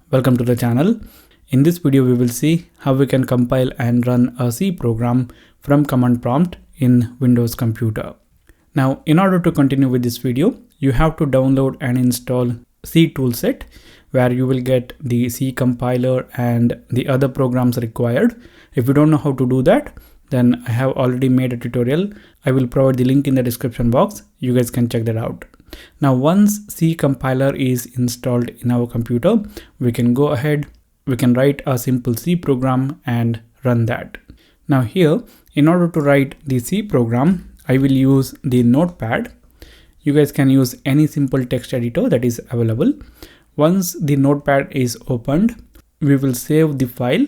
Welcome to the channel. In this video we will see how we can compile and run a C program from command prompt in Windows computer. Now in order to continue with this video, you have to download and install C toolset where you will get the C compiler and the other programs required. If you don't know how to do that, then I have already made a tutorial. I will provide the link in the description box. You guys can check that out. Now once C compiler is installed in our computer, we can go ahead, we can write a simple C program and run that. Now here, in order to write the C program, I will use the Notepad. You guys can use any simple text editor that is available. Once the Notepad is opened, we will save the file.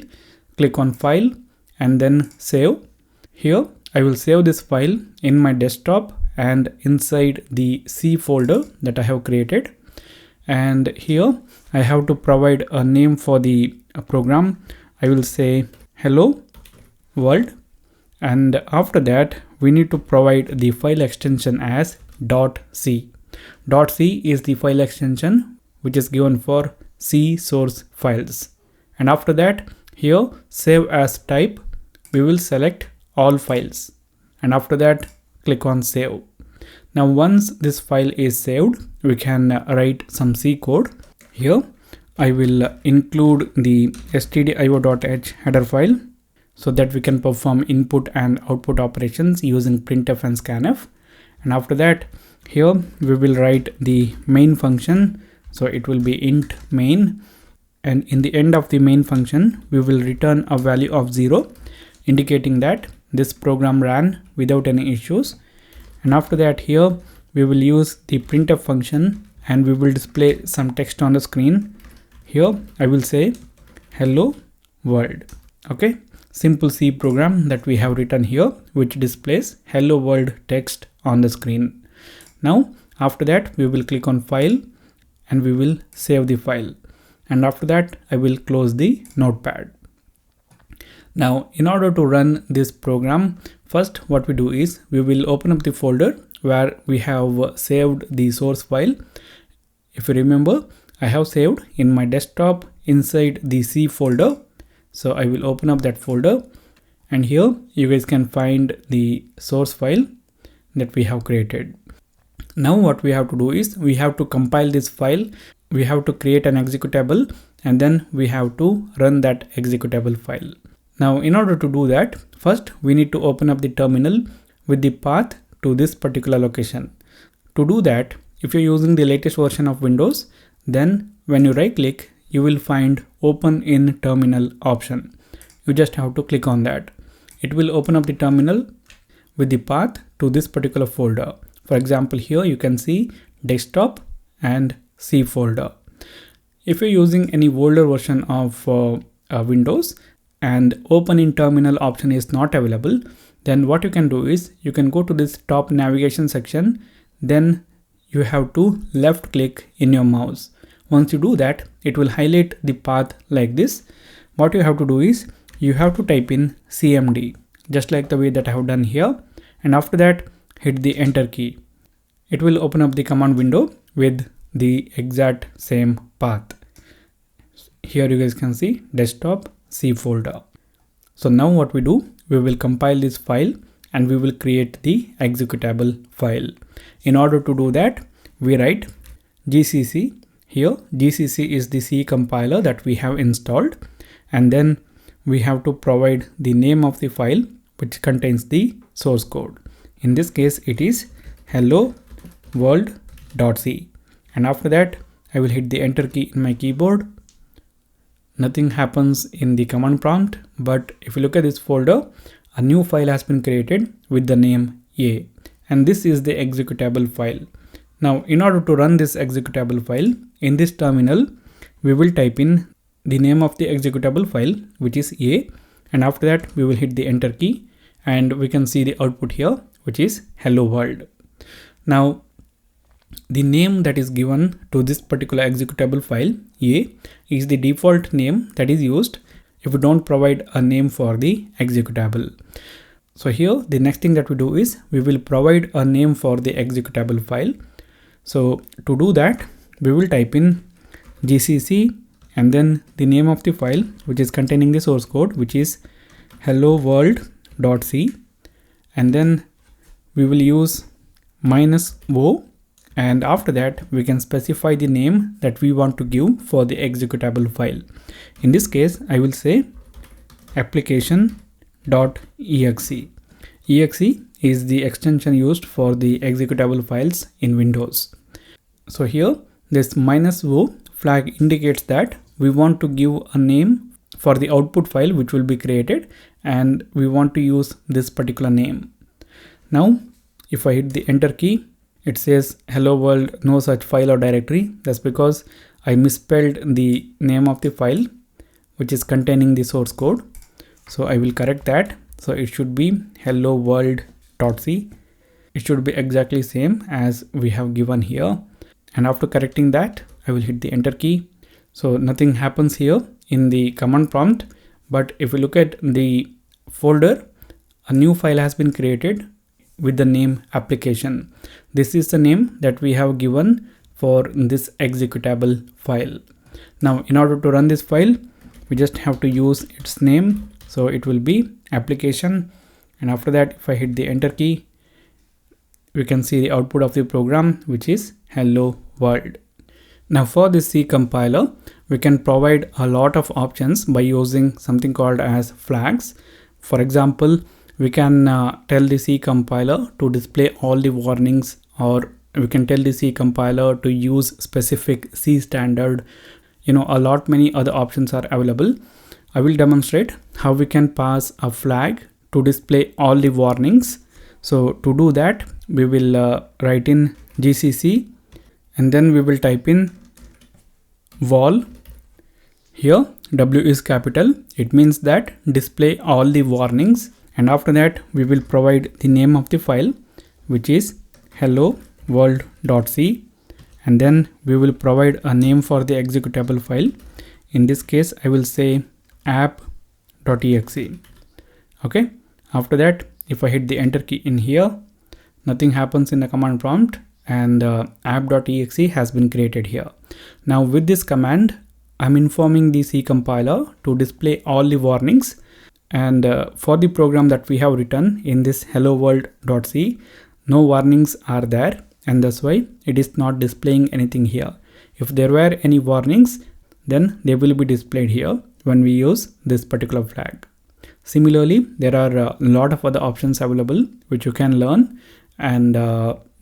Click on File and then Save. Here, I will save this file in my desktop and inside the C folder that I have created. And here I have to provide a name for the program. I will say hello world, and after that we need to provide the file extension as .c. .c is the file extension which is given for C source files. And after that, here save as type, we will select all files, and after that click on save. Now once this file is saved, we can write some C code. Here I will include the stdio.h header file so that we can perform input and output operations using printf and scanf. And after that, here we will write the main function, so it will be int main, and in the end of the main function we will return a value of 0, indicating that this program ran without any issues. And after that, here we will use the printf function and we will display some text on the screen. Here I will say hello world. Okay, simple C program that we have written here, which displays hello world text on the screen. Now after that, we will click on File and we will save the file, and after that I will close the Notepad. Now in order to run this program, first what we do is we will open up the folder where we have saved the source file. If you remember, I have saved in my desktop inside the C folder. So I will open up that folder, and here you guys can find the source file that we have created. Now what we have to do is we have to compile this file. We have to create an executable and then we have to run that executable file. Now in order to do that, first we need to open up the terminal with the path to this particular location. To do that, if you're using the latest version of Windows, then when you right click, you will find Open in Terminal option. You just have to click on that. It will open up the terminal with the path to this particular folder. For example, here you can see desktop and C folder. If you're using any older version of Windows and Open in Terminal option is not available, then what you can do is you can go to this top navigation section, then you have to left click in your mouse. Once you do that, it will highlight the path like this. What you have to do is you have to type in CMD, just like the way that I have done here, and after that hit the enter key. It will open up the command window with the exact same path. Here you guys can see desktop C folder. So now what we do, we will compile this file and we will create the executable file. In order to do that, we write gcc. Here gcc is the C compiler that we have installed, and then we have to provide the name of the file which contains the source code. In this case it is hello world.c, and after that I will hit the enter key in my keyboard. Nothing happens in the command prompt, but if you look at this folder, a new file has been created with the name A, and this is the executable file. Now in order to run this executable file, in this terminal we will type in the name of the executable file, which is A, and after that we will hit the enter key and we can see the output here, which is hello world. Now the name that is given to this particular executable file, A, is the default name that is used if you don't provide a name for the executable. So here the next thing that we do is we will provide a name for the executable file. So to do that, we will type in gcc and then the name of the file which is containing the source code, which is hello world.c, and then we will use -o, and after that we can specify the name that we want to give for the executable file. In this case I will say application.exe. exe is the extension used for the executable files in Windows. So here this -o flag indicates that we want to give a name for the output file which will be created, and we want to use this particular name. Now if I hit the enter key, it says hello world, no such file or directory. That's because I misspelled the name of the file which is containing the source code. So I will correct that. So it should be hello world.c. It should be exactly same as we have given here. And after correcting that, I will hit the enter key. So nothing happens here in the command prompt. But if we look at the folder, a new file has been created with the name application. This is the name that we have given for this executable file. Now in order to run this file, we just have to use its name. So it will be application, and after that if I hit the enter key, we can see the output of the program, which is hello world. Now for this C compiler, we can provide a lot of options by using something called as flags. For example, we can tell the C compiler to display all the warnings, or we can tell the C compiler to use specific C standard. A lot many other options are available. I will demonstrate how we can pass a flag to display all the warnings. So to do that, we will write in GCC, and then we will type in wall. Here W is capital. It means that display all the warnings. And after that, we will provide the name of the file, which is hello world.c, and then we will provide a name for the executable file. In this case, I will say app.exe. Okay. After that, if I hit the enter key in here, nothing happens in the command prompt, and app.exe has been created here. Now with this command, I'm informing the C compiler to display all the warnings. And for the program that we have written in this hello world.c, no warnings are there, and that's why it is not displaying anything here. If there were any warnings, then they will be displayed here when we use this particular flag. Similarly, there are a lot of other options available which you can learn, and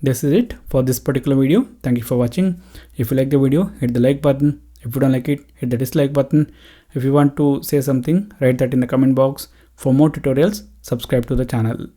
this is it for this particular video. Thank you for watching. If you like the video, hit the like button. If you don't like it, hit the dislike button. If you want to say something, write that in the comment box. For more tutorials, subscribe to the channel.